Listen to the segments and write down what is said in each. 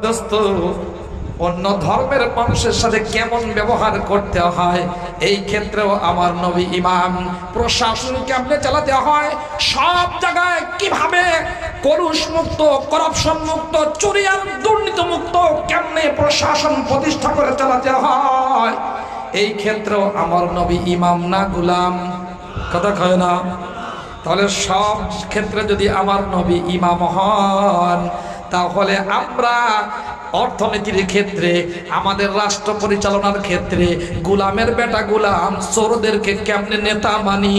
দোস্ত, অন্য ধর্মের মানুষের সাথে কেমন ব্যবহার করতে হয় এই ক্ষেত্রেও আমার নবী ইমাম। প্রশাসন কেমনে চালাতে হয়, সব জায়গায় কিভাবে কলুষ মুক্ত, করাপশন মুক্ত, চুরি আর দুর্নীতি মুক্ত কেমনে প্রশাসন প্রতিষ্ঠা করে চালাতে হয়, এই ক্ষেত্রেও আমার নবী ইমাম না গোলাম? কথা কয় না? তাহলে সব ক্ষেত্রে যদি আমার নবী ইমাম হন, তাহলে আমরা অর্থনীতির ক্ষেত্রে, আমাদের রাষ্ট্র পরিচালনার ক্ষেত্রে গোলামের বেটা গোলাম চোরদেরকে কেমনে নেতা মানি?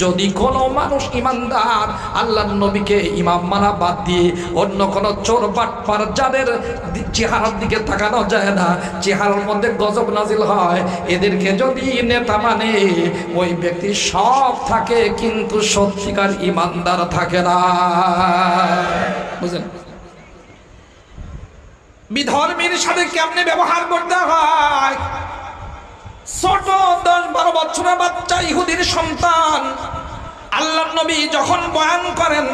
যদি কোনো মানুষ ইমানদার আল্লাহর নবীকে ইমাম মানা বাদ দিয়ে অন্য কোনো চোর বাটপার যাদের চেহারার দিকে তাকানো যায় না, চেহারার মধ্যে গজব নাজিল হয়, এদেরকে যদি নেতা মানে, ওই ব্যক্তি সব থাকে কিন্তু সত্যিকার ইমানদার থাকে না। বুঝলেন? বিধর্মীর সাথে কেমনে ব্যবহার করতে হয়? ছোট 10-12 বছরের বাচ্চা ইহুদির সন্তান আল্লাহর নবী যখন বয়ান করেন,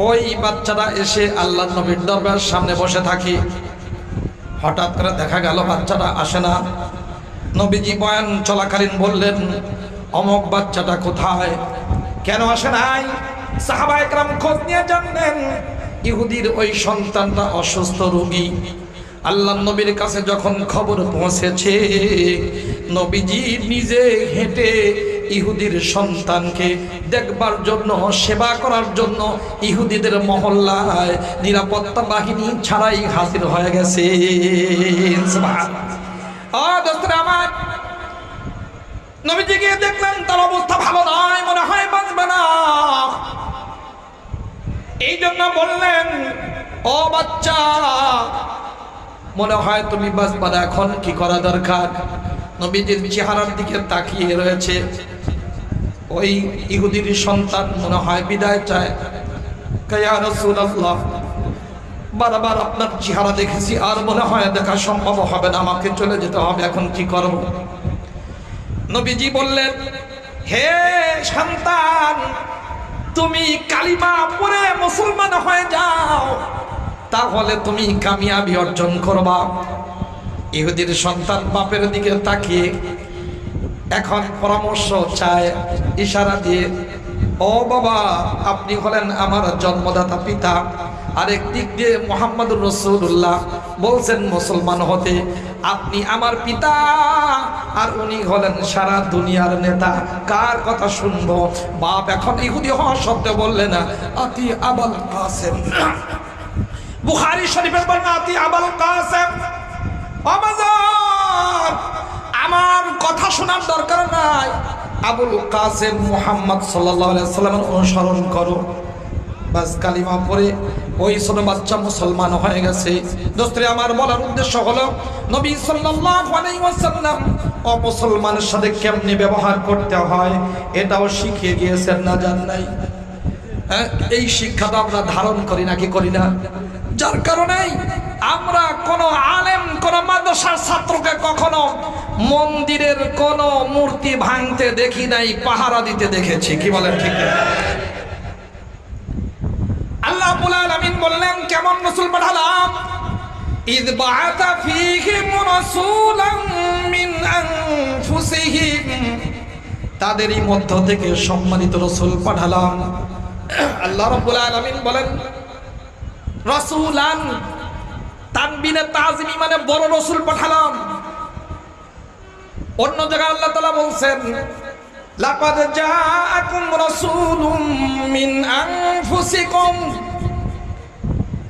ওই বাচ্চাটা এসে আল্লাহর নবীর দরবারের সামনে বসে থাকে। হঠাৎ করে দেখা গেল বাচ্চাটা আসে না। নবীজি বয়ান চলাকালীন বললেন, অমুক বাচ্চাটা কোথায়, কেন আসে নাই? সাহাবা একরাম খোঁজ নিয়ে জানলেন ইহুদির ওই সন্তানটা অসুস্থ রোগী। আল্লাহর নবীর কাছে যখন খবর পৌঁছেছে, নবীজি নিজে হেঁটে ইহুদির সন্তানকে দেখবার জন্য, সেবা করার জন্য ইহুদিদের মহল্লায় নিরাপত্তা বাহিনী ছাড়াই হাজির হয়ে গেছে। আমার নবীজিকে দেখলেন তার অবস্থা ভালো নয়, মনে হয় বাঁচবে না। এই জন্য বললেন, ও বাচ্চা, মনে হয় তুমি বাঁচবা না, এখন কি করা দরকার? নবীজির চেহারার দিকে তাকিয়ে রয়েছে। ওই ইহুদির সন্তান মনে হয় বিদায় চায়। ইয়া রাসূলুল্লাহ, বারবার আপনার চেহারা দেখেছি, আর মনে হয় দেখা সম্ভব হবে না, আমাকে চলে যেতে হবে, এখন কি করব? নবীজি বললেন, হে সন্তান, তুমি কালিমা পড়ে মুসলমান হয়ে যাও, তাহলে তুমি কামিয়াবি অর্জন করবা। ইহুদির সন্তান বাপের দিকে তাকিয়ে এখন পরামর্শ চায় ইশারা দিয়ে, ও বাবা, আপনি হলেন আমার জন্মদাতা পিতা, আরেক দিক দিয়ে মুহাম্মদুর রাসূলুল্লাহ বলছেন মুসলমান হতে, আপনি আমার পিতা আর উনি হলেন সারা দুনিয়ার নেতা, কার কথা শুনবো? বাপ এখন ইহুদি হওয়া সত্ত্বেও বললেন না, আতি আবুল কাসেম। বুখারী শরীফের বর্ণনা, আতি আবুল কাসেম। আমার কথা শোনার দরকার নাই, আবুল কাসেম মুহাম্মদ সাল্লাল্লাহু আলাইহি ওয়াসাল্লামের অনুসরণ করো। বাস কালিমা পড়ে ওই ছোট বাচ্চা মুসলমান হয়ে গেছে। দোস্তরে আমার বলার উদ্দেশ্য হলো, নবী সাল্লাল্লাহু আলাইহি ওয়াসাল্লাম অমুসলমানের সাথে কেমনে ব্যবহার করতে হয় এটাও শিখিয়ে গিয়েছেন, না জান নাই? এই শিক্ষাটা আমরা ধারণ করি নাকি করি না? যার কারণে আমরা কোন আলেম, কোন মাদ্রাসার ছাত্রকে কখনো মন্দিরের কোন মূর্তি ভাঙতে দেখি নাই, পাহারা দিতে দেখেছি। কি বলেন? ঠিক না? আল্লাহ রাব্বুল আলামিন বললেন, কেমন রাসূল পাঠালাম? ইয বাআতা ফীহিম রাসূলাম মিন আনফুসিহিম, তাদেরই মধ্য থেকে সম্মানিত রাসূল পাঠালাম। আল্লাহ রাব্বুল আলামিন বলেন রাসূলান, তানবিনে তাযিমি মানে বড় রাসূল পাঠালাম। অন্য জায়গায় আল্লাহ তাআলা বলছেন, লাকাদ জাআকুম রাসূলুম মিন আনফুসিকুম,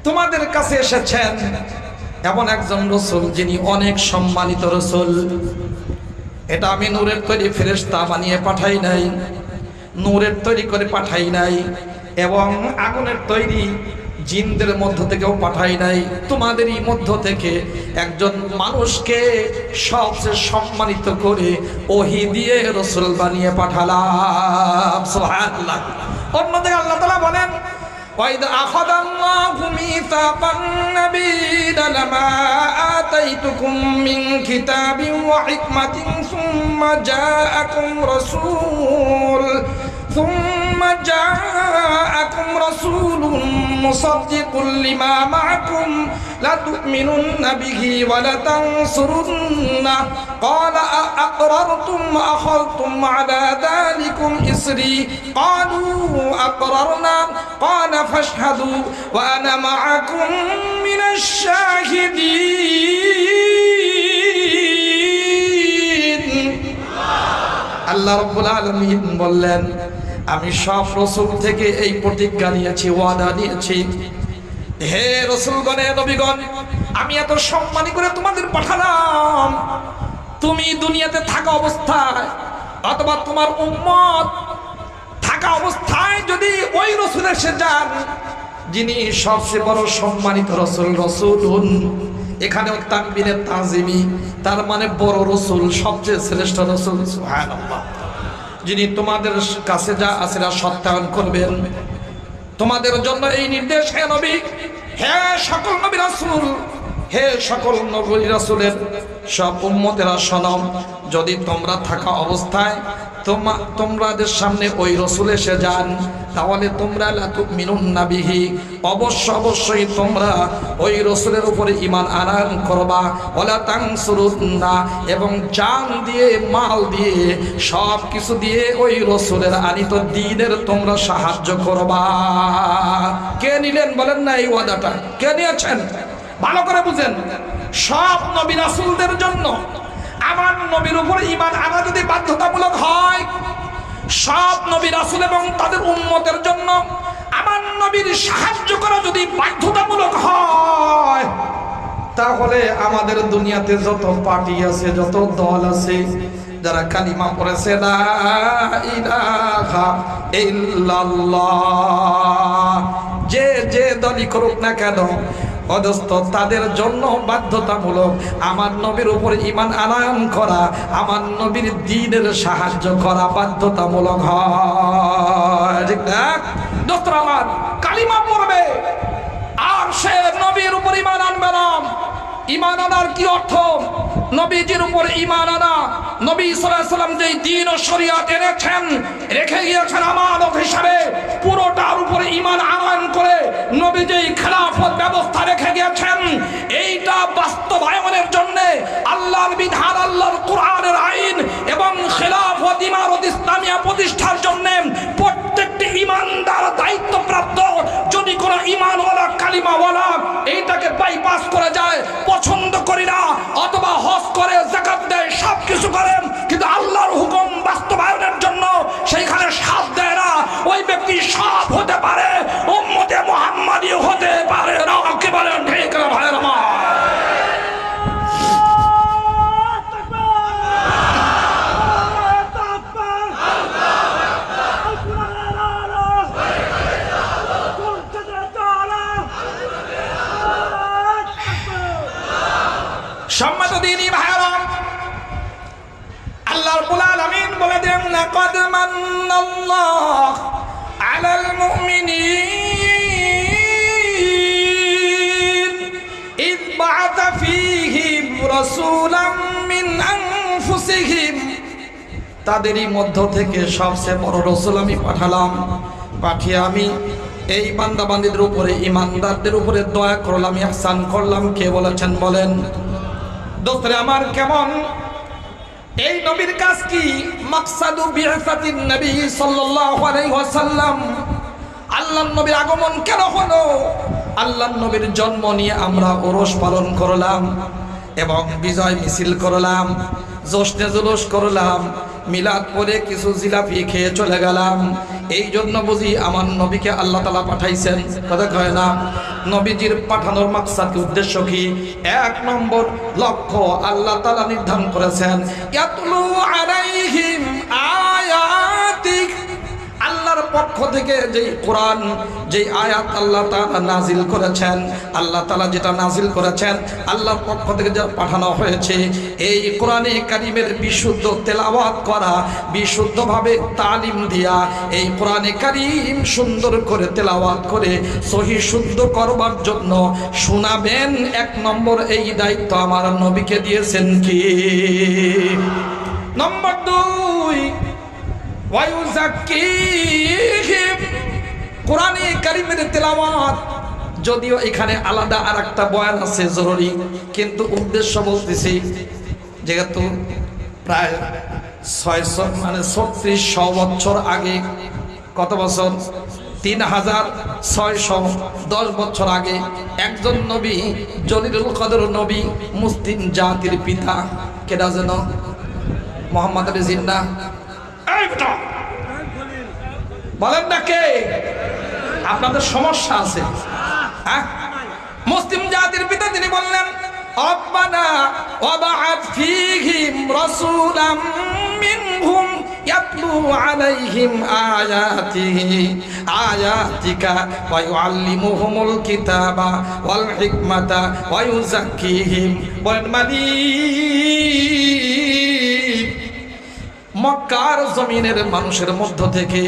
তোমাদের কাছে এসেছেন এমন একজন রাসূল যিনি অনেক সম্মানিত রাসূল। এটা আমি নূরের তৈরি ফেরেশতা বানিয়ে পাঠাই নাই, নূরের তৈরি করে পাঠাই নাই, এবং আগুনের তৈরি জিনদের মধ্য থেকেও পাঠাই নাই। তোমাদেরই মধ্য থেকে একজন মানুষকে সবচেয়ে সম্মানিত করে ওহী দিয়ে রাসূল বানিয়ে পাঠালাম। সুবহানাল্লাহ। অন্যদিকে আল্লাহ তাআলা বলেন, وَإِذْ أَخَذَ اللَّهُ مِيثَاقَ النَّبِيِّينَ لَمَا آتَيْتُكُم مِّن كِتَابٍ وَحِكْمَةٍ ثُمَّ সুম্মা জাআকুম রাসূলুন মুসাদ্দিকুল লিমা মাআকুম লা তু'মিনুন্না বিহি ওয়া লা তানসুরুন্না ক্বালা আ'আকরারতুম ওয়া আখাযতুম আলা যালিকুম ইসরি ক্বালু আ'আকরারনা ক্বালা ফাশহাদু ওয়া আনা মাআকুম মিনাশ শাহিদিন। আল্লাহ রাব্বুল আলামিন বললেন, আমি সব রাসূল থেকে এই প্রতিজ্ঞা নিয়েছি, ওয়াদা নিয়েছি, হে রাসূলগণ, হে নবীগণ, আমি এত সম্মানী করে তোমাদের পাঠালাম, তুমি দুনিয়াতে থাকা অবস্থায় অথবা তোমার উম্মত থাকা অবস্থায় যদি ওই রাসূল এসে যান যিনি সবচেয়ে বড় সম্মানিত রাসূল, রাসূলুন এখানেও তাকবীরে তাজিমি, তার মানে বড় রাসূল, সবচেয়ে শ্রেষ্ঠ রাসূল, সুবহানাল্লাহ, যিনি তোমাদের কাছে যা আছে তা সত্যায়ন করবেন। তোমাদের জন্য এই নির্দেশ, হে নবী, হে সকল নবী রাসূল, হে সকল নবী রাসূলের সব উম্মতেরা শোনো, যদি তোমরা থাকা অবস্থায় তোমাদের সামনে ওই রাসূল এসে যান, তাহলে তোমরা লা তু'মিনুন্না বিহি, অবশ্যই তোমরা ওই রাসূলের উপরে ঈমান আনয়ন করবা, ওয়ালা তানসুরুন্না, এবং জান দিয়ে মাল দিয়ে সব কিছু দিয়ে ওই রাসূলের আনিত দ্বীনের তোমরা সাহায্য করবা। কে নিলেন বলেন না এই ওয়াদাটা? কে নিয়েছেন? ভালো করে বুঝেন, সব নবী রাসূলদের জন্য আমার নবীর উপর ঈমান আনা যদি বাধ্যতামূলক হয়, সব নবী রাসূল এবং তাদের উম্মতের জন্য আমার নবীর সাহায্য করা যদি বাধ্যতামূলক হয়, তাহলে আমাদের দুনিয়াতে যত পার্টি আছে, যত দল আছে, যারা কালিমা পড়েছে লা ইলাহা ইল্লাল্লাহ, যে দলই করুক না কেন, অদস্ত তাদের জন্য বাধ্যতামূলক আমার নবীর উপর ঈমান আনয়ন করা, আমার নবীর দ্বীনের সাহায্য করা বাধ্যতামূলক হয়, ঠিক না? দোস্তরা আমার, কালিমা পড়বে আর সে নবীর উপর ঈমান আনবে না। ঈমান আনার কি অর্থ? নবীজির উপর ঈমান আনা, নবী সাল্লাল্লাহু আলাইহি ওয়াসাল্লাম যেই দ্বীন ও শরীয়ত এনেছেন, রেখে গিয়েছেন আমানত হিসাবে, পুরোটার উপরে ঈমান আনয়ন করে নবী যেই খেলাফত ব্যবস্থা রেখে গিয়েছেন, এইটা বাস্তবায়নের জন্য আল্লাহর বিধান, আল্লাহর কোরআনের আইন এবং খেলাফত ইমারত ইসলামিয়া প্রতিষ্ঠার জন্য প্রত্যেকটি ঈমানদার দায়িত্বপ্রাপ্ত। যদি কোনো ঈমানওয়ালা, কালিমাওয়ালা এইটাকে বাইপাস করে যায়, পছন্দ করি না, অথবা হজ করে, যাকাত দেয়, সব কিছু করে, কিন্তু আল্লাহর হুকুম বাস্তবায়নের জন্য সেইখানে সাথ দেয় না, ওই ব্যক্তি সব হতে পারে, উম্মতে মুহাম্মাদি হতে পারে না। কি বলেন ঠিক না ভাইয়ের আমার? সম্মানিত দ্বীনি ভাইরা, আল্লাহ রাব্বুল আলামিন বলে দেন, লাকাদ মান্নাল্লাহু আলাল মুমিনিন ইয বা'আথা ফীহিম রাসূলাম মিন আনফুসিহিম, তাদেরই মধ্য থেকে সবচেয়ে বড় রাসূল আমি পাঠালাম, পাঠিয়ে আমি এই বান্দাবান্দিদের উপরে, ঈমানদারদের উপরে দয়া করলাম, ইহসান করলাম। কে বলেছেন বলেন? দোস্তরে আমার, কেমন এই নবীর কাজ কি? মাকসাদু বি'সাতিন নবী সাল্লাল্লাহু আলাইহি ওয়াসাল্লাম, আল্লাহর নবীর আগমন কেন হলো? আল্লাহর নবীর জন্ম নিয়ে আমরা ওরস পালন করলাম এবং বিজয় মিছিল করলাম, জশ্নে জুলুস করলাম, মিলাদ পড়ে কিছু জিলাপি খেয়ে চলে গেলাম। এই জন্য বুঝি আমার নবীকে আল্লাহ তাআলা পাঠাইছেন? কথা কয় না? নবীজির পাঠানোর মাকসাদ, উদ্দেশ্য কি? এক নম্বর লক্ষ্য আল্লাহ তাআলা নির্ধারণ করেছেন, ইয়াতলু আলাইহিম আয়াতিক, আল্লাহর পক্ষ থেকে যেই কোরআন, যেই আয়াত আল্লাহ তাআলা নাজিল করেছেন, আল্লাহ তাআলা যেটা নাজিল করেছেন, আল্লাহর পক্ষ থেকে যা পাঠানো হয়েছে, এই কোরআনে কারীমের বিশুদ্ধ তেলাওয়াত করা, বিশুদ্ধভাবে তালিম দিয়া এই কোরআনে কারীম সুন্দর করে তেলাওয়াত করে সহি শুদ্ধ করবার জন্য শোনাবেন। এক নম্বর এই দায়িত্ব আমার নবীকে দিয়েছেন কি? নম্বর দুই, ওয়া ইউযাক্কিহিম। কোরআনে কারীমের তেলাওয়াত যদিও এখানে আলাদা আরেকটা বয়ান আছে জরুরি, কিন্তু উদ্দেশ্য বলতেছি যেহেতু প্রায় 3600 বছর আগে, কত বছর? 3610 বছর আগে একজন নবী, জলিলুল কদর নবী, মুসলিম জাতির পিতা, কেডা যেন? মোহাম্মদ আলী জিন্নাহ। এই বেটা বলেন না কে? আপনাদের সমস্যা আছে। মুসলিম জাতির পিতা তিনি বললেন, রব্বানা ওয়াবআথ ফীহিম রাসূলাম মিনহুম ইয়াতলু আলাইহিম আয়াতিকা ওয়া ইউআল্লিমুহুমুল কিতাবা ওয়াল হিকমাতা ওয়া ইউযাক্কিহিম। বলেন মালিক, মক্কার জমিনের মানুষের মধ্য থেকে,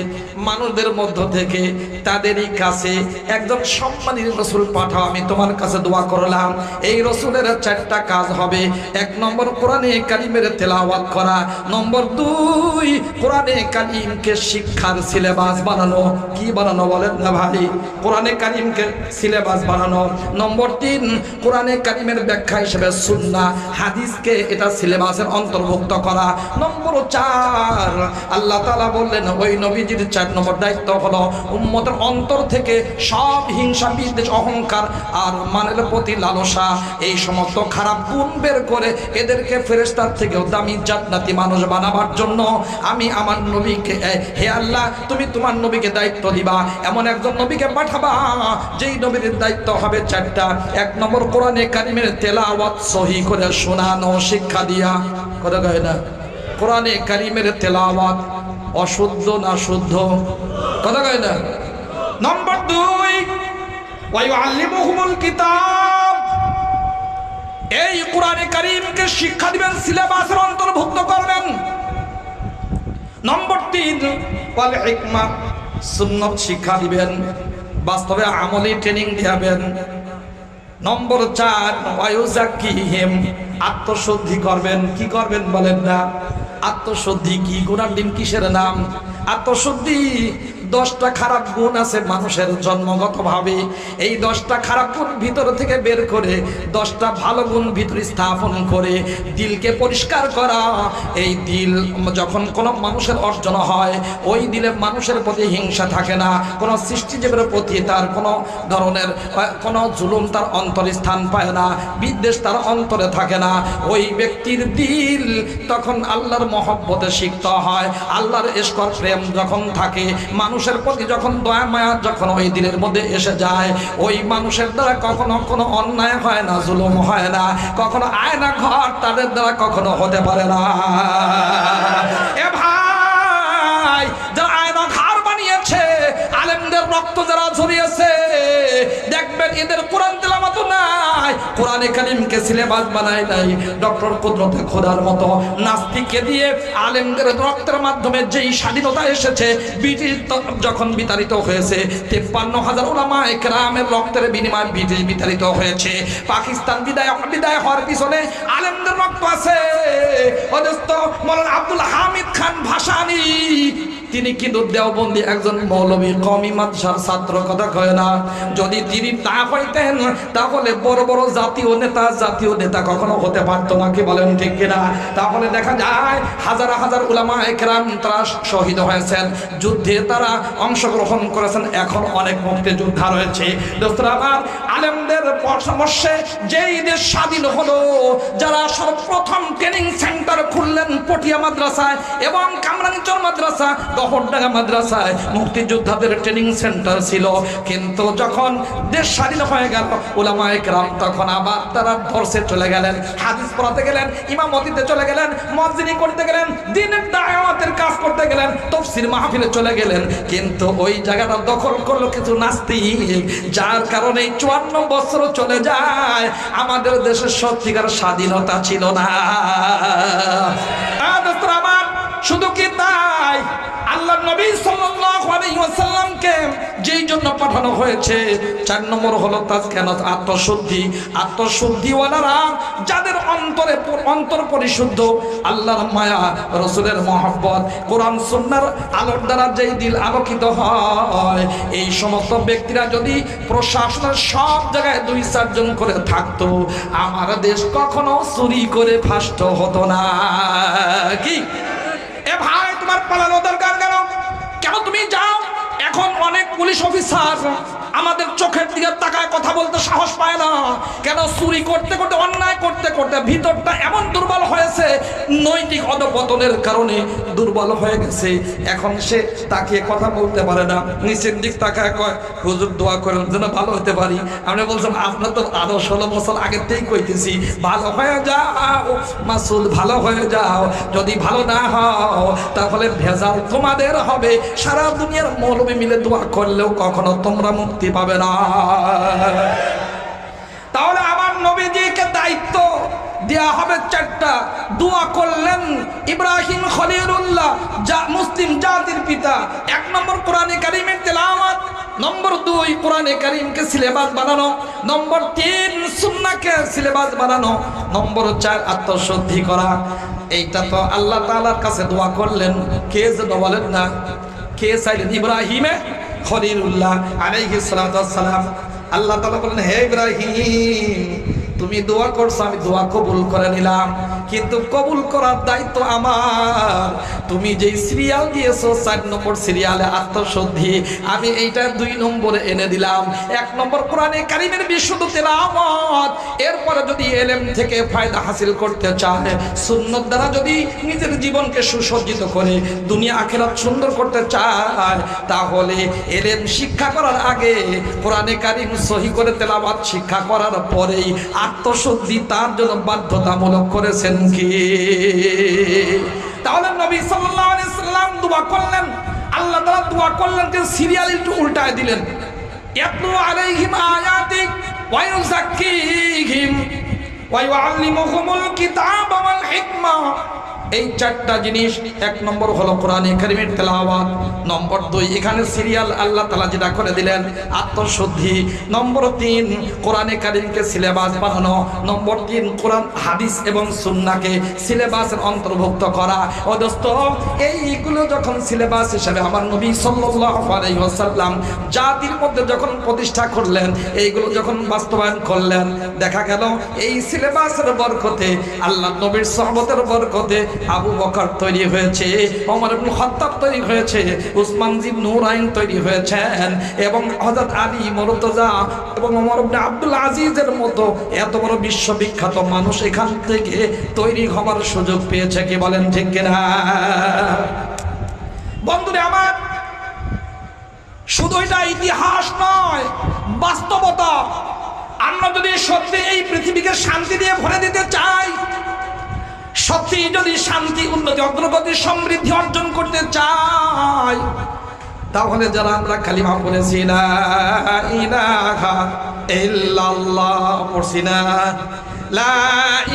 মানুষদের মধ্য থেকে তাদেরই কাছে একজন সম্মানিত রসুল পাঠাও, আমি তোমার কাছে দোয়া করলাম। এই রসুলের 4টা কাজ হবে। 1 নম্বর কোরআনে কারিমের তেলাওয়াত করা, নম্বর 2 কোরআনে কারিমকে শিক্ষার সিলেবাস বানানো। কি বানানো বলেন না ভাই? কোরআনে কারিমকে সিলেবাস বানানো। নম্বর 3 কোরআনে কারিমের ব্যাখ্যা হিসেবে সুন্নাহ হাদিসকে এটা সিলেবাসের অন্তর্ভুক্ত করা। নম্বর 4 আল্লাহ তাআলা বললেন ওই নবীজির 4 নম্বর দায়িত্ব হলো উম্মতের অন্তর থেকে সব হিংসা, বিদ্বেষ, অহংকার আর মানের প্রতি লালসা, এই সমস্ত খারাপ গুণ বের করে এদেরকে ফেরেশতার থেকেও দামি জান্নাতি মানুষ বানাবার জন্য আমি আমার নবীকে, হে আল্লাহ তুমি তোমার নবীকে দায়িত্ব দিবা, এমন একজন নবীকে পাঠাবা যেই নবীর দায়িত্ব হবে 4টা। 1 নম্বর কোরআনে কারিমের তেলাওয়াত সহি করে শোনানো, শিক্ষা দিয়া। কথা কয় না? কোরআনে কারিমের তেলাওয়াত অশুদ্ধ না শুদ্ধ? কথা কয় না? নম্বর 2 ওয়া ইউআল্লিমুহুমুল কিতাব, এই কোরআনে কারিমকে শিক্ষা দিবেন, সিলেবাসের অন্তর্ভুক্ত করবেন। নম্বর 3 ওয়াল হিকমা, সুন্নাত শিক্ষা দিবেন, বাস্তবে আমলি ট্রেনিং দিবেন। নম্বর 4 ওয়া ইউযাক্কিহিম, আত্মশুদ্ধি করবেন। কি করবেন বলেন না? আত্মশুদ্ধি কি? গুনার দিন কিসের নাম? আত্মশুদ্ধি। 10টা খারাপ গুণ আছে মানুষের জন্মগতভাবে, এই 10টা খারাপ গুণ ভিতর থেকে বের করে 10টা ভালো গুণ ভিতরে স্থাপন করে দিলকে পরিষ্কার করা। এই দিল যখন কোনো মানুষের অর্জন হয়, ওই দিলে মানুষের প্রতি হিংসা থাকে না, কোনো সৃষ্টিজীবের প্রতি তার কোনো ধরনের কোনো জুলুম তার অন্তরে স্থান পায় না, বিদ্বেষ তার অন্তরে থাকে না। ওই ব্যক্তির দিল তখন আল্লাহর মহব্বতে সিক্ত হয়, আল্লাহর ইশক প্রেম যখন থাকে, মানুষের প্রতি যখন দয়া মায়া যখন ওই দিলের মধ্যে এসে যায়, ওই মানুষের দ্বারা কখনো কোনো অন্যায় হয় না, জুলুম হয় না, কখনো আয়না ঘর তাদের দ্বারা কখনো হতে পারে না। এ ভাই, যারা আয়না ঘর বানিয়েছে, আলেমদের রক্ত যারা ঝরিয়েছে, দেখবেন এদের কোরআন তেলাওয়াত নাই, কোরআনে কারিমকে সিলেবাস বানায় নাই। ডক্টর কুদরতে খোদার মতো নাস্তিককে দিয়ে আলেমদের রক্তের মাধ্যমে যেই স্বাধীনতা এসেছে, ব্রিটিশ যখন বিতাড়িত হয়েছে, 53,000 উলামায়ে কেরামের রক্তের বিনিময়ে ব্রিটিশ বিতাড়িত হয়েছে। পাকিস্তান বিদায় হওয়ার পিছনে আলেমদের রক্ত আছে। অদস্ত মাওলানা আব্দুল হামিদ খান ভাসানী, তিনি কিন্তু দেওবন্দি একজন মৌলবী, কওমি মাদ্রাসার ছাত্র। কথা কয় না? যদি তিনি তা হইতেন তাহলে বড় বড় জাতীয় নেতা কখনো হতে পারতো না। কি বলেন ঠিক কিনা? তাহলে দেখা যায় হাজার হাজার উলামায়ে কেরাম তারা শহীদ হয়েছেন, যুদ্ধে তারা অংশগ্রহণ করেছেন। এখন অনেক মুক্তিযোদ্ধা রয়েছে। দোস্তরা আমার, আলেমদের পরামর্শে যেই দেশ স্বাধীন হলো, যারা সর্বপ্রথম ট্রেনিং সেন্টার খুললেন পটিয়া মাদ্রাসায় এবং কামরাঙ্গীরচর মাদ্রাসা, গহরডাঙ্গা মাদ্রাসায় মুক্তিযোদ্ধাদের ট্রেনিং সেন্টার ছিল। কিন্তু যখন দেশ স্বাধীন হয়ে গেল, উলামায়ে কেরাম তখন আবার তারা দরসে চলে গেলেন, হাদিস পড়াতে গেলেন, ইমামতিতে চলে গেলেন, মুয়াজ্জিনি করতে গেলেন, দ্বীনের দাওয়াতের কাজ করতে গেলেন, তাফসীর মাহফিলে চলে গেলেন। কিন্তু ওই জায়গাটা দখল করলো কিছু নাস্তিক, যার কারণে 54 বছর চলে যায়, আমাদের দেশের সত্যিকার স্বাধীনতা ছিল না। শুধু কি তাই, আল্লাহ নবী সাল্লাল্লাহু আলাইহি ওয়াসাল্লামকে যেই জন্য পাঠানো হয়েছে। 4 নম্বর হলো তাজকিয়াত, আত্মশুদ্ধি। আত্মশুদ্ধিওয়ালারা যাদের অন্তর পরিশুদ্ধ, আল্লাহর মায়া, রাসূলের মহব্বত, কোরআন সুন্নাহর আলোর দ্বারা যেই দিল আলোকিত হয়, এই সমস্ত ব্যক্তিরা যদি প্রশাসনের সব জায়গায় 2-4 জন করে থাকতো, আমার দেশ কখনো চুরি করে ফাষ্ট হতো না। কি এ ভাই, তোমার পালানো দরকার কেন? কেন তুমি যাও? এখন অনেক পুলিশ অফিসার আমাদের চোখের দিকে তাকায় কথা বলতে সাহস পায় না। কেন? চুরি করতে করতে, অন্যায় করতে করতে ভিতরটা এমন দুর্বল হয়েছে, নৈতিক অধপতনের কারণে দুর্বল হয়ে গেছে। এখন সে তাকিয়ে কথা বলতে পারে না, নিচের দিক তাকায় কয়, হুজুর দোয়া করেন যেন ভালো হতে পারি। আমি বলছিলাম, আপনার তো আরো 16 বছর আগের থেকেই কইতেছি, ভালো হয়ে যাও মাসুদ, ভালো হয়ে যাও। যদি ভালো না হও তাহলে ভেজাল তোমাদের হবে। সারা দুনিয়ার মৌলবি মিলে দোয়া করলেও কখনো তোমরা মুক্তি পাবে না। তাহলে আমার নবীজিকে দায়িত্ব দেয়া হবে 4টা। দোয়া করলেন ইব্রাহিম খলিলুল্লাহ, যা মুসলিম জাতির পিতা। 1 নম্বর কোরআনে কারীমের তেলাওয়াত, নম্বর 2 কোরআনে কারীমকে সিলেবাস বানানো, নম্বর 3 সুন্নাহকে সিলেবাস বানানো, নম্বর 4 আত্মশুদ্ধি করা। এইটা তো আল্লাহ তাআলার কাছে দোয়া করলেন। কে যেন বলেন না, কে চাইলেন? ইব্রাহিমে খলিলুল্লাহ আলাইহিস সালাতু ওয়াস সালাম। আল্লাহ তাআলা বলেন, হে ইব্রাহিম, তুমি দোয়া করছো, আমি দোয়া কবুল করে নিলাম, কিন্তু কবুল করার দায়িত্ব আমার। তুমি যেই সিরিয়াল দিয়েছো 4 নম্বর সিরিয়ালে আত্মশুদ্ধি, আমি এইটা 2 নম্বরে এনে দিলাম। 1 নম্বর কোরআনে কারীমের বিশুদ্ধ তেলাওয়াত, এরপরে যদি ইলম থেকে ফায়দা হাসিল করতে চায়, সুন্নাত দ্বারা যদি নিজের জীবনকে সুসজ্জিত করে দুনিয়া আখিরাত সুন্দর করতে চায়, তাহলে ইলম শিক্ষা করার আগে কোরআনে কারীম সহি করে তেলাওয়াত শিক্ষা করার পরেই আত্মশুদ্ধি তার জন্য বাধ্যতামূলক করেছেন কি? তাহলে নবী সাল্লাল্লাহু আলাইহি সাল্লাম দোয়া করলেন, আল্লাহ তাআলা দোয়া করলেন যে সিরিয়াল একটু উল্টায় দিলেন। ইয়াতলু আলাইহিম আয়াতিক ওয়া ইউযাক্কিহিম ওয়া ইউআল্লিমুহুমুল কিতাবা ওয়াল হিকমা। এই 4টা জিনিস। 1 নম্বর হলো কোরআনে কারীমের তেলাওয়াত, নম্বর 2 এখানে সিরিয়াল আল্লাহ তাআলা যেটা করে দিলেন আত্মশুদ্ধি, নম্বর 3 কোরআনে কারীমকে সিলেবাস বানানো, নম্বর 3 কোরআন হাদিস এবং সুন্নাহকে সিলেবাসের অন্তর্ভুক্ত করা। ও দোস্ত, এইগুলো যখন সিলেবাস হিসেবে আমার নবী সাল্লাল্লাহু আলাইহি ওয়াসাল্লাম জাতির মধ্যে যখন প্রতিষ্ঠা করলেন, এইগুলো যখন বাস্তবায়ন করলেন, দেখা গেল এই সিলেবাসের বরকতে, আল্লাহ নবীর সাহাবতের বরকতে আবু বকর তৈরি হয়েছে, ওমর ইবনে খাত্তাব তৈরি হয়েছে, উসমান ইবনে নুরাইন তৈরি হয়েছেন, এবং হযরত আলী মুর্তজা এবং ওমর ইবনে আব্দুল আজিজের মতো এত বড় বিশ্ববিখ্যাত মানুষ এখান থেকে তৈরি হওয়ার সুযোগ পেয়েছে। কি বলেন ঠিক কিনা? বন্ধুরা আমার, শুধু এটা ইতিহাস নয়, বাস্তবতা। আমরা যদি সত্যি এই পৃথিবীকে শান্তি দিয়ে ভরে দিতে চাই, সত্যি যদি শান্তি, উন্নতি, অগ্রগতি, সমৃদ্ধি অর্জন করতে চাই, তাহলে যারা আমরা কালিমা পড়েছি লা ইলাহা ইল্লাল্লাহ, পড়ছি না লা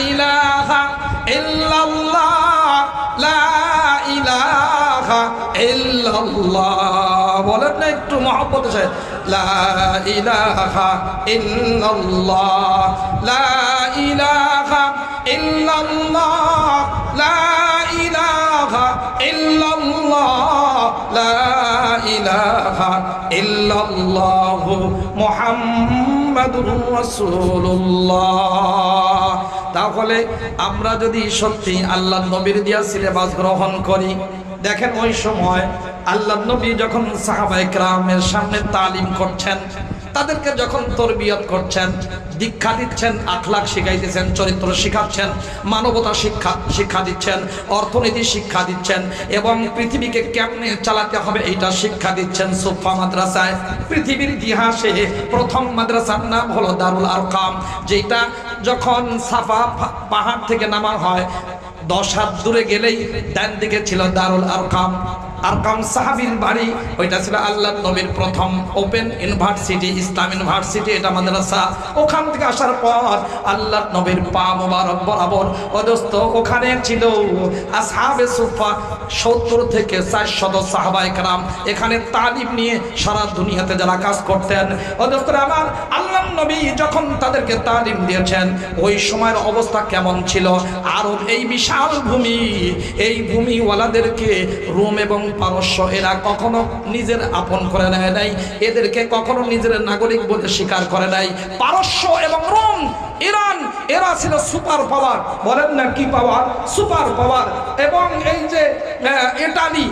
ইলাহা ইল্লাল্লাহ, লা ইলাহা ইল্লাল্লাহ, বলেন না একটু মহব্বত আছে, লা ইলাহা ইল্লাল্লাহ, লা ইলাহা ইল্লাল্লাহ, লা ইলাহা ইল্লাল্লাহ, লা ইলাহা ইল্লাল্লাহ, মুহাম্মাদুর রাসূলুল্লাহ। তাহলে আমরা যদি সত্যি আল্লাহর নবীর দিয়া সিলেবাস গ্রহণ করি, দেখেন ওই সময় আল্লাহর নবী যখন সাহাবায়ে কেরামের সামনে তালিম করছেন, তাদেরকে যখন তরবিয়ত করছেন, দীক্ষা দিচ্ছেন, আখলাক শিখাইতেছেন, চরিত্র শিখাচ্ছেন, মানবতা শিক্ষা দিচ্ছেন, অর্থনীতি শিক্ষা দিচ্ছেন, এবং পৃথিবীকে কেমনে চালাতে হবে এইটা শিক্ষা দিচ্ছেন সুফা মাদ্রাসায়। পৃথিবীর ইতিহাসে প্রথম মাদ্রাসার নাম হলো দারুল আরকাম, যেটা যখন সাফা পাহাড় থেকে নামা হয় 10 হাত দূরে গেলেই ডান দিকে ছিল দারুল আরকাম। আরকাম সাহাবীর বাড়ি, ওইটা ছিল আল্লাহর নবীর প্রথম ওপেন ইউনিভার্সিটি, ইসলাম ইউনিভার্সিটি, এটা মাদ্রাসা। ওখান থেকে আসার পর আল্লাহর নবীর পা মোবারক বরাবর অদস্ত ওখানে ছিল আসহাবে সুফা, 70 থেকে 400 সাহাবায়ে কেরাম এখানে তালিম নিয়ে সারা দুনিয়াতে যারা কাজ করতেন। অদস্ত আমার আল্লাহর নবী যখন তাদেরকে তালিম দিয়েছেন, ওই সময়ের অবস্থা কেমন ছিল? আরব এই বিশাল ভূমি, এই ভূমিওয়ালাদেরকে রোম এবং পারস্য এরা কখনো নিজের আপন করে নেয় নাই, এদেরকে কখনো নিজের নাগরিক বলে স্বীকার করে নাই। পারস্য এবং রোম, ইরান, এরা ছিল সুপার পাওয়ার, বলেন না কি পাওয়ার? Super power. এবং এই যে ইটালি,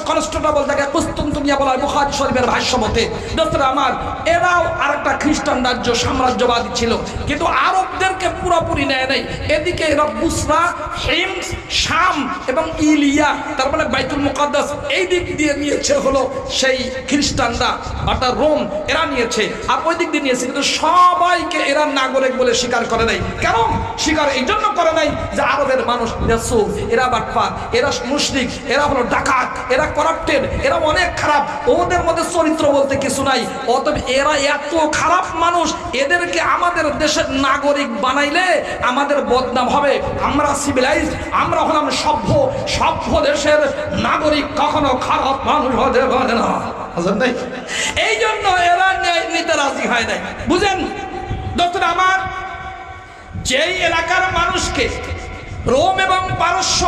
কনস্টান্টিনোপল থেকে কুস্তুনতুনিয়া বলা হয় বুখারী শরীফের ভাষ্য মতে। দোস্তরা আমার, এরাও আরেকটা খ্রিস্টান রাজ্য, সাম্রাজ্যবাদী ছিল, কিন্তু আরবদেরকে পুরোপুরি নেয় নাই। এদিকে এরা বুসরা, হিমস, শাম এবং ইলিয়া, তার মানে বাইতুল মুকাদ্দাস, এই দিক দিয়ে নিয়েছে হলো সেই খ্রিস্টানরা, অর্থাৎ রোম, এরা নিয়েছে। আর ওই দিক দিয়ে নিয়েছে, কিন্তু সবাইকে এরা নাগরিক বলে স্বীকার করে নাই। কেন স্বীকার এই জন্য করে নাই যে আরবের মানুষ নেসু, এরা বাটপার, এরা মুশরিক, এরা হলো ডাকাত, এরা করাপ্টেড, এরা অনেক খারাপ, ওদের মধ্যে চরিত্র বলতে কিছু নাই। অতএব এরা এত খারাপ মানুষ, এদেরকে আমাদের দেশের নাগরিক বানাইলে আমাদের বদনাম হবে। আমরা সিভিলাইজড, আমরা হলাম সভ্য, সভ্য দেশের নাগরিক কখনো খারাপ মানুষ হতে পারে না। এই জন্য এরা নিতে রাজি হয় নাই। বুঝেন দোস্তরা আমার, যেই এলাকার মানুষকে রোম এবং পারস্য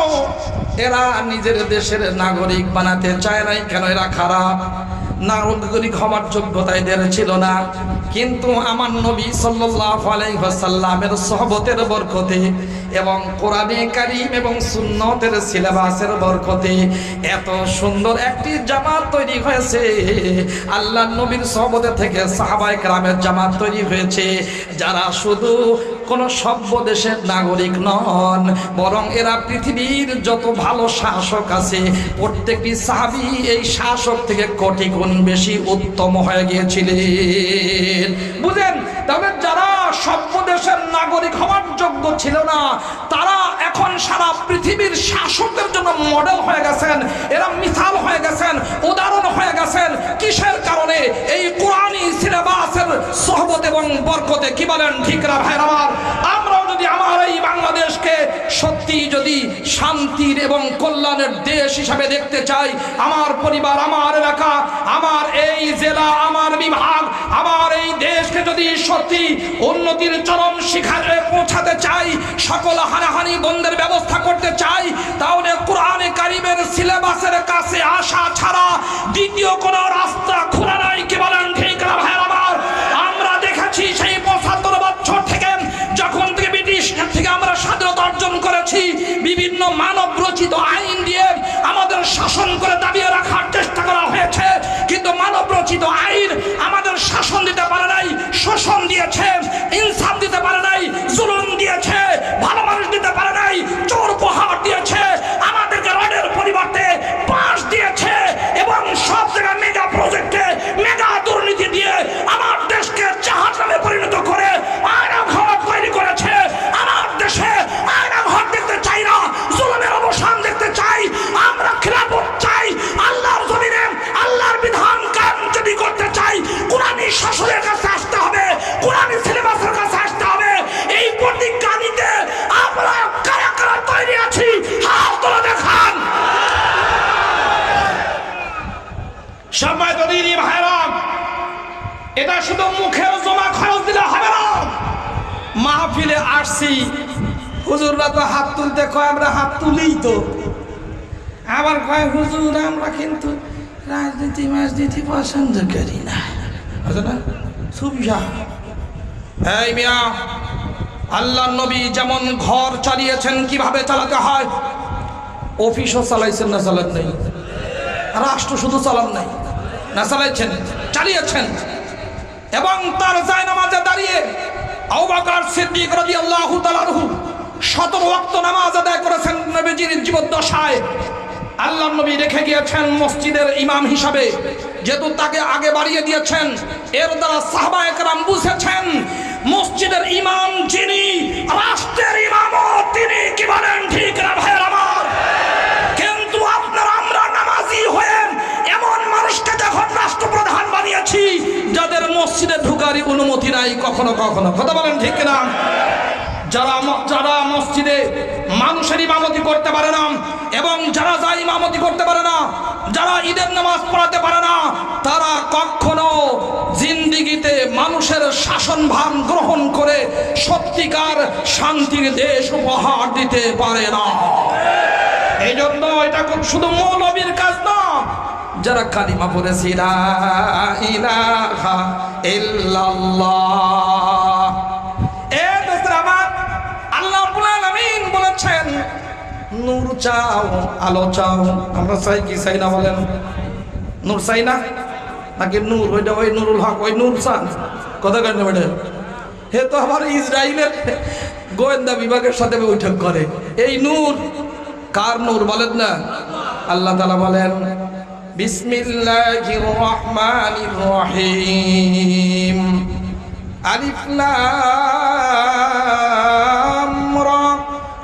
এরা নিজের দেশের নাগরিক বানাতে চায় নাই, কেন? এরা খারাপ, নাগরিক হওয়ার যোগ্যতা এদের ছিল না। কিন্তু আমার নবী সাল্লাল্লাহু আলাইহি ওয়াসাল্লামের সোহবতের বরকতে এবং কোরআনে কারীম এবং সুন্নতের সিলেবাসের বরকতে এত সুন্দর একটি জামাত তৈরি হয়েছে। আল্লাহর নবীর সোহবতে থেকে সাহাবায়ে কেরামের জামাত তৈরি হয়েছে, যারা শুধু কোন সভ্য দেশের নাগরিক নন, বরং এরা পৃথিবীর যত ভালো শাসক আছে প্রত্যেকটি সাহাবী এই শাসক থেকে কোটি গুণ বেশি উত্তম হয়ে গিয়েছিলেন। বুঝেন, তবে যারা সভ্য দেশের নাগরিক হওয়ার যোগ্য ছিল না, তারা এখন সারা পৃথিবীর শাসকের জন্য মডেল হয়ে গেছেন, এরা মিসাল হয়ে গেছেন, উদাহরণ হয়ে গেছেন। কিসের কারণে? এই কোরআনী সিলেবাসের সোহবত এবং বরকতে। কি বলেন ঠিক না ভাইরা আমার? আমরাও যদি আমার এই বাংলাদেশকে সত্যি যদি শান্তির এবং কল্যাণের দেশ হিসাবে দেখতে চাই, আমার পরিবার, আমার এলাকা, আমার এই জেলা, আমার বিভাগ, আমার এই দেশকে যদি সত্যি উন্নতির চরম শিখরে পৌঁছাতে চাই, সকল হানাহানি বন্ধের ব্যবস্থা করতে চাই, তাহলে কোরআনে কারীমের সিলেবাসের কাছে আসা ছাড়া দ্বিতীয় কোনো রাস্তা খোলা নাই। কি বলেন ঠিক না ভাইরা আমার? আমরা দেখেছি সেই 75 বছর থেকে, যখন থেকে ব্রিটিশ থেকে আমরা স্বাধীনতা অর্জন করেছি, বিভিন্ন মানব রচিত আইন দিয়ে আমাদের শাসন করে দাবিয়ে রাখার চেষ্টা করা হয়েছে, কিন্তু মানব রচিত আইন আমাদের শাসন দিতে পারে নাই, শোষণ দিয়েছে, ইনসাফ দিতে পারে নাই, জুলুম দিয়েছে, ভালো মানুষ দিতে পারে নাই, চোর প্রহার দিয়েছে, আমাদেরকে রডের পরিবর্তে বাঁশ দিয়েছে, এবং সব জায়গায় মেগা প্রজেক্টে মেগা দুর্নীতি দিয়ে আমার দেশকে জাহান্নামে পরিণত করে আয়না ঘর তৈরি করেছে। আমার দেশে আয়না ঘর দেখতে চাই না, জুলুমের অবসান দেখতে চাই, আমরা খিলাফত চাই। আল্লাহর জমিনে আল্লাহর বিধান কায়েম যদি করতে চাই, কোরআনী শাসনের কাছে আসতে হবে, কোরআনী সিলেবাসের কাছে আসতে হবে। এই প্রতিজ্ঞা নিতে আমরা কারা কারা তৈরি আছি? হাত তুলে দেখান। সবাই তো দিদি ভাইরা, এটা শুধু মুখের জমা খরচ দিলে হবে না। মাহফিলে আসছি, হুজুররা তো হাত তুলতে কয়, আমরা হাত তুলিই তো। আবার কয় হুজুর আমরা কিন্তু রাজনীতি মাজনীতি পছন্দ করি না। আছে না সুবিধা? এই মিয়া, আল্লাহর নবী যেমন ঘর চালিয়েছেন কিভাবে চালাতে হয়, অফিসও চালাইছেন না চালান নাই? রাষ্ট্র শুধু চালান নাই, না চালাইছেন, চালিয়েছেন। এবং তার জায়নামাজে দাঁড়িয়ে আবু বকর সিদ্দিক রাদিয়াল্লাহু তাআলা আনহু 17 ওয়াক্ত নামাজ আদায় করেছেন নবীজির জীবদ্দশায়। আল্লাহর নবী রেখে গিয়েছেন মসজিদের ইমাম হিসাবে, যেহেতু তাকে আগে বাড়িয়ে দিয়েছেন, এর দ্বারা সাহাবায়ে কেরাম বুঝেছেন মসজিদের ইমাম যিনি, রাষ্ট্রের ইমামও তিনি। কি বলেন ঠিক না ভাইয়ের আমার? কিন্তু আপনারা আমরা নামাজি কখনো কখনো, কথা বলেন ঠিক কিনা? যারা মসজিদে মানুষের ইমামতি করতে পারে না, এবং যারা যা ইমামতি করতে পারে না, যারা ঈদের নামাজ পড়াতে পারে না, তারা কখনো জিন্দিগিতে মানুষের শাসনভার গ্রহণ করে সত্যিকার শান্তির দেশ উপহার দিতে পারে না। এই জন্য এটা শুধু মৌলবীর কাজ না, যারা কালিমা পড়েছে লা ইলাহা ইল্লাল্লাহ। এ দোস্তরা আমার, আল্লাহ রাব্বুল আলামিন বলেছেন নূর চাও, আলো চাও। আমরা চাই কি চাই না বলেন? নূর চাই না নাকি নূর ওইটা ওই নুরুল হক ওই নূর চান? কথা কেন বেটা? হে তো আমার ইসরায়েলের গোয়েন্দা বিভাগের সাথে বৈঠক করে। এই নূর কার নূর বলেন না? আল্লাহ তাআলা বলেন বিসমিল্লাহির রহমানির রহিম, আলিফ লাম রা,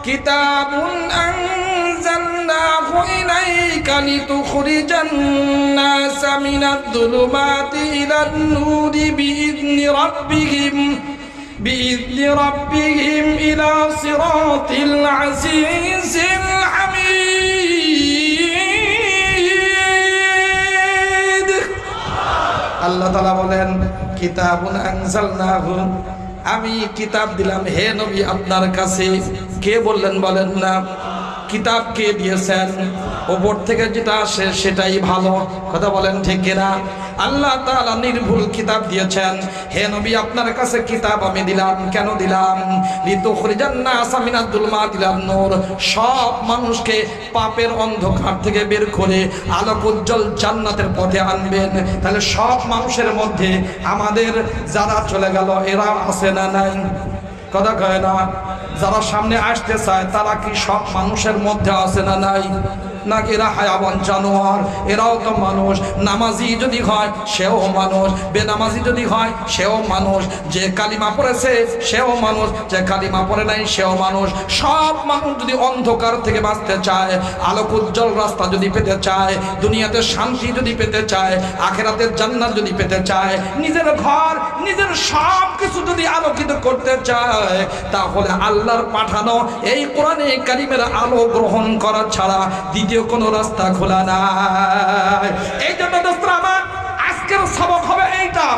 কিতাবুন আনজালনাহু ইলাইকা লিতুখরিজান নাসা মিনাদ যুলুমাতি ইলান নূরি বিইذনি রাব্বিহিম ইলা সিরাতিল আজিজিল হামিদ। আল্লাহ তাআলা বলেন কিতাবুন আনজালনাহু, আমি কিতাব দিলাম হে নবী আপনার কাছে। কে বললেন বলেন না? কিতাব কে দিয়েছেন? ওপর থেকে যেটা আসে সেটাই ভালো, কথা বলেন ঠিক কিনা? আল্লাহ তাআলা নির্ভুল কিতাব দিয়েছেন। হে নবী আপনার কাছে কিতাব আমি দিলাম। কেন দিলাম? লিতুখরিজান নাসা মিনাদ যুলুমাতি ইলান নূর, সব মানুষকে পাপের অন্ধকার থেকে বের করে আলোক উজ্জ্বল জান্নাতের পথে আনবেন। তাহলে সব মানুষের মধ্যে আমাদের যারা চলে গেল এরা আছে না নাই? কথা কয় না? যারা সামনে আসতে চায় তারা কি সব মানুষের মধ্যে আছে না নাই? নাকি এরা হায়াবান জানোয়ার? এরাও তো মানুষ। নামাজি যদি হয় সেও মানুষ, বেনামাজি যদি হয় সেও মানুষ, যে কালিমা পড়েছে সেও মানুষ, যে কালিমা পড়ে নাই সেও মানুষ। সব মানুষ যদি অন্ধকার থেকে বাঁচতে চায়, আলোক উজ্জ্বল রাস্তা যদি পেতে চায়, দুনিয়াতে শান্তি যদি পেতে চায়, আখিরাতের জান্নাত যদি পেতে চায়, নিজের ঘর নিজের সব কিছু যদি আলোকিত করতে চায়, তাহলে আল্লাহর পাঠানো এই কোরআনে কারিমের আলো গ্রহণ করা ছাড়া দ্বিতীয় কোনো রাস্তা খোলা নাই। এই জন্য দোস্তরা আমার, আজকের সবক হবে এইটা।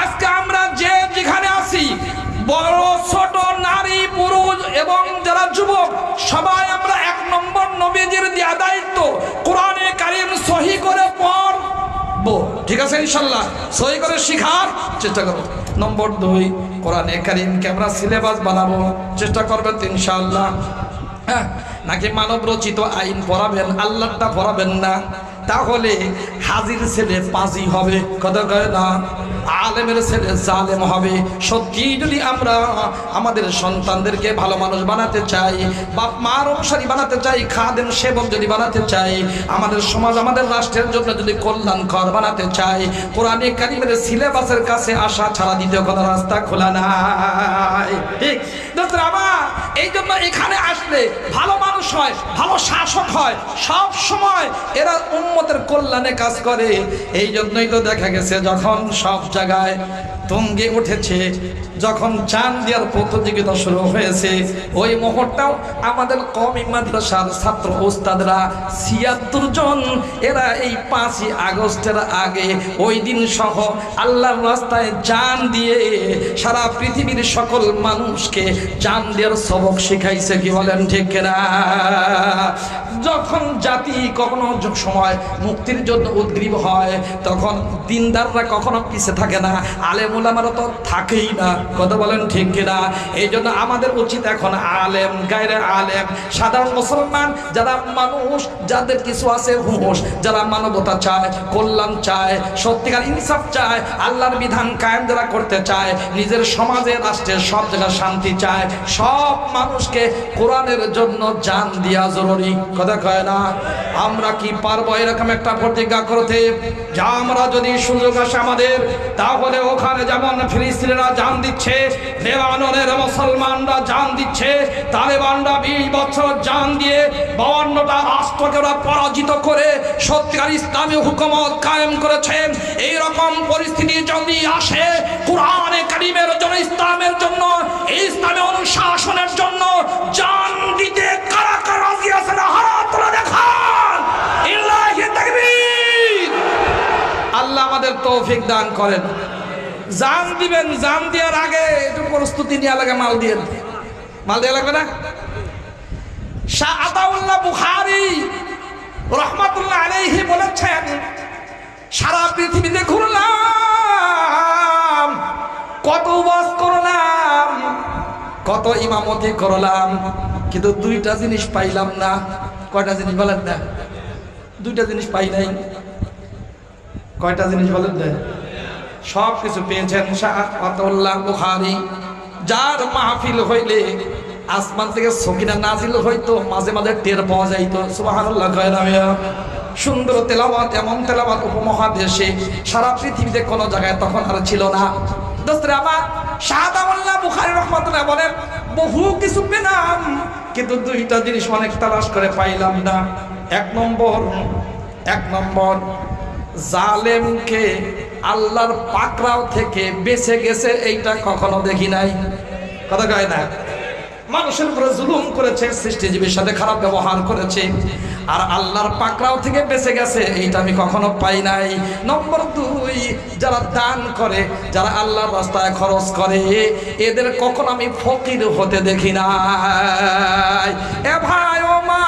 আজকে আমরা যে যেখানে আছি, বড় ছোট, নারী পুরুষ এবং যারা যুবক, সবাই আমরা 1 নম্বর নবীজির দেয়া দায়িত্ব কোরআনে কারিম সহি করে পড়বো। ঠিক আছে ইনশাআল্লাহ? সহি করে শিখার চেষ্টা করব। নম্বর 2, কোরআনে কারিমকে আমরা সিলেবাস বানাবো, চেষ্টা করবেন ইনশাআল্লাহ। হ্যাঁ, নাকি মানব রচিত আইন পড়াবেন, আল্লাহটা পড়াবেন না? তাহলে হাজির ছেলে পাজি হবে, কথা কয় না? আলেমের ছেলে জালেম হবে। সত্যি যদি আমরা আমাদের সন্তানদেরকে ভালো মানুষ বানাতে চাই, বাপ মার অনুসারী বানাতে চাই, খাদেম সেবক যদি বানাতে চাই, আমাদের সমাজ আমাদের রাষ্ট্রের জন্য যদি কল্যাণকর বানাতে চাই, কোরআনে কারিমের সিলেবাসের কাছে আসা ছাড়া দ্বিতীয় কোনো রাস্তা খোলা নাই। ঠিক দোস্তরা আমার, এই জন্য এখানে আসলে ভালো মানুষ হয়, ভালো শাসক হয়, সব সময় এরা উম্মতের কল্যাণে কাজ করে। এই জন্যই তো দেখা গেছে যখন সব জায়গায় তুঙ্গে উঠেছে, যখন জান দেওয়ার প্রতিযোগিতা শুরু হয়েছে, ওই মুহূর্তেও আমাদের কওমি মাদ্রাসার ছাত্র ওস্তাদরা ৭৬ জন এরা এই ৫ই আগস্টের আগে ওই দিন সহ আল্লাহর রাস্তায় জান দিয়ে সারা পৃথিবীর সকল মানুষকে জান দেওয়ার সবক শিখাইছে। কি বলেন ঠিক কিনা? যখন জাতি কখনো সময় মুক্তির জন্য উদ্গ্রীব হয়, তখন দিনদাররা কখনো পিছিয়ে থাকে না, আলেম ওলামারা তো থাকেই না, কথা বলেন ঠিক কিনা? এই জন্য আমাদের উচিত এখন আলেম গায়রে আলেম সাধারণ মুসলমান যারা মানুষ, যাদের কিছু আছে হুঁশ, যারা মানবতা চায়, কল্যাণ চায়, সত্যিকার ইনসাফ চায়, আল্লাহর বিধান কায়েম যারা করতে চায়, নিজের সমাজে রাষ্ট্রের সব জায়গায় শান্তি চায়, সব মানুষকে কোরআনের জন্য জান দেওয়া জরুরি। কথা কথা কয় না? আমরা কি পারবো এরকম একটা প্রতিজ্ঞা করতে, যা আমরা যদি সুযোগ আসে আমাদের, তাহলে ওখানে যেমন ফিলিস্তিনিরা জান দিচ্ছে, লেবাননের মুসলমানরা জান দিচ্ছে, তালেবানরা 20 বছর জান দিয়ে 52টা রাষ্ট্রকে ওরা পরাজিত করে সত্যিকার ইসলামী হুকুমত কায়েম করেছে। এইরকম পরিস্থিতি যদি আসে, কুরআনে কারীমের জন্য, ইসলামের জন্য, ইসলামের অনুশাসনের জন্য জান দিতে কারা কারা রাজি আছেন? হাত তুলে দেখান। ইল্লাহি তাকবীর। আল্লাহ আমাদের তৌফিক দান করেন। জান দিবেন, জান দেওয়ার আগে একটু প্রস্তুতি নেওয়া লাগে। মাল দিয়ে, মাল দেওয়া লাগবে না? শাহ আতাউল্লাহ বুখারী রাহমাতুল্লাহ আলাইহি বলেছেন, সারা পৃথিবীতে ঘুরলাম, কত ওয়াজ করলাম, কত ইমামতি করলাম, কিন্তু দুইটা জিনিস পাইলাম না। কয়টা জিনিস বলেন না? দুইটা জিনিস পাই নাই। কয়টা জিনিস বলেন না? সব কিছু পেয়েছেন শাহ আতাউল্লাহ বুখারী, যার মাহফিল হইলে আসমান থেকে সকিনা নাজিল হইতো, মাঝে মাঝে টের পাওয়া যাইতো। সুবহানাল্লাহ। সুন্দর তেলাওয়াত, এমন তেলাওয়াত উপমহাদেশে সারা পৃথিবীতে কোনো জায়গায় তখন আর ছিল না। দোস্তরা আমার, শাহ আতাউল্লাহ বুখারী রাহমাতুল্লাহ বলেন, বহু কিছু পেলাম, কিন্তু দুইটা জিনিস অনেক তালাশ করে পাইলাম না। এক নম্বর জালেমকে আল্লাহর পাকড়াও থেকে বেঁচে গেছে, এইটা কখনো দেখি নাই। কথা কয় না? মানুষের উপরে জুলুম করেছে, সৃষ্টিজীবীর সাথে খারাপ ব্যবহার করেছে, আর আল্লাহর পাকড়াও থেকে বেঁচে গেছে, এইটা আমি কখনো পাই নাই। নম্বর 2, যারা দান করে, যারা আল্লাহর রাস্তায় খরচ করে, এদের কখনো আমি ফকির হতে দেখি নাই। এ ভাই ও মা,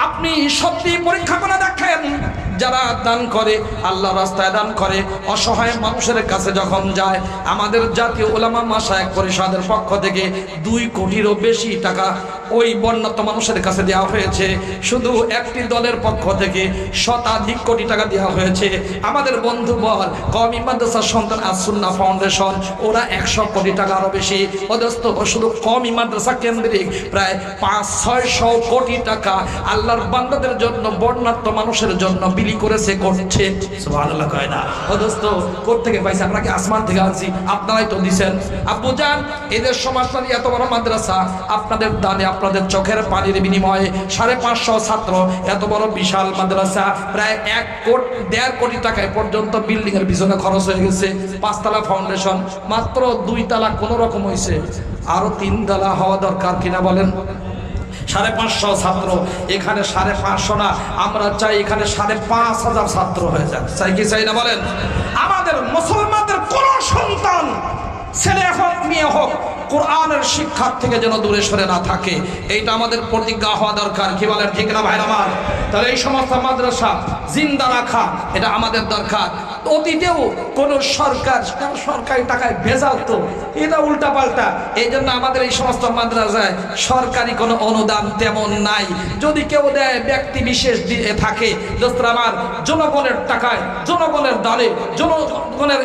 আপনি সত্যি পরীক্ষা করে দেখেন, যারা দান করে, আল্লাহ রাস্তায় দান করে, অসহায় মানুষের কাছে যখন যায়, আমাদের জাতীয় উলামা মাশায়েখ পরিষদের পক্ষ থেকে 2 কোটিরও বেশি টাকা ওই বন্যাত মানুষের কাছে দেওয়া হয়েছে। শুধু একটি দলের পক্ষ থেকে শতাধিক কোটি টাকা দেওয়া হয়েছে। আমাদের বন্ধু বল কওমি মাদ্রাসা সন্তান আস-সুন্নাহ ফাউন্ডেশন, ওরা 100 কোটি টাকা আরো বেশি। অদস্ত শুধু কওমি মাদ্রাসা কেন্দ্রিক প্রায় 500-600 কোটি টাকা আল্লাহর বান্দাদের জন্য, বন্যাত মানুষের জন্য বিলি করেছে, করছে। সুবহানাল্লাহ। কয় না? অদস্ত কোথা থেকে পাইছে? আমরা কি আসমান থেকে আনছি? আপনারাই তো দিছেন। আব্বু জান, এদের সমাজটার এত বড় মাদ্রাসা, আপনাদের দানে, আপনাদের চোখের পানির বিনিময়ে 550 ছাত্র, এত বড় বিশাল মাদ্রাসা, প্রায় 1.5 কোটি টাকায় পর্যন্ত বিল্ডিং এর পিছনে খরচ হয়ে গেছে। 5 তলা ফাউন্ডেশন, মাত্র 2 তলা কোন রকম হয়েছে, আরো 3 তলা হওয়া দরকার কিনা বলেন? 550 ছাত্র, এখানে 550 না, আমরা চাই এখানে 5,500 ছাত্র হয়ে যাক। চাই কি চাই না বলেন? আমাদের মুসলমানদের কোন সন্তান, ছেলে হোক মেয়ে হোক, কোরআনের শিক্ষার থেকে যেন দূরে সরে না থাকে, এইটা আমাদের প্রতিজ্ঞা হওয়া দরকার। কি বলেন? ঠিক না ভাইরা আমার? তাহলে এই সমস্ত মাদ্রাসা জিন্দা রাখা, এটা আমাদের দরকার। অতীতেও কোন সরকার সরকারি টাকায় ভেজাল তো, এটা উল্টা পাল্টা। এই জন্য আমাদের এই সমস্ত মাদ্রাসায় সরকারি কোনো অনুদান তেমন নাই। যদি কেউ দেয়, ব্যক্তি বিশেষ দিয়ে থাকে। দোস্তরা আমার, জনগণের টাকায়, জনগণের দানে, জনগণের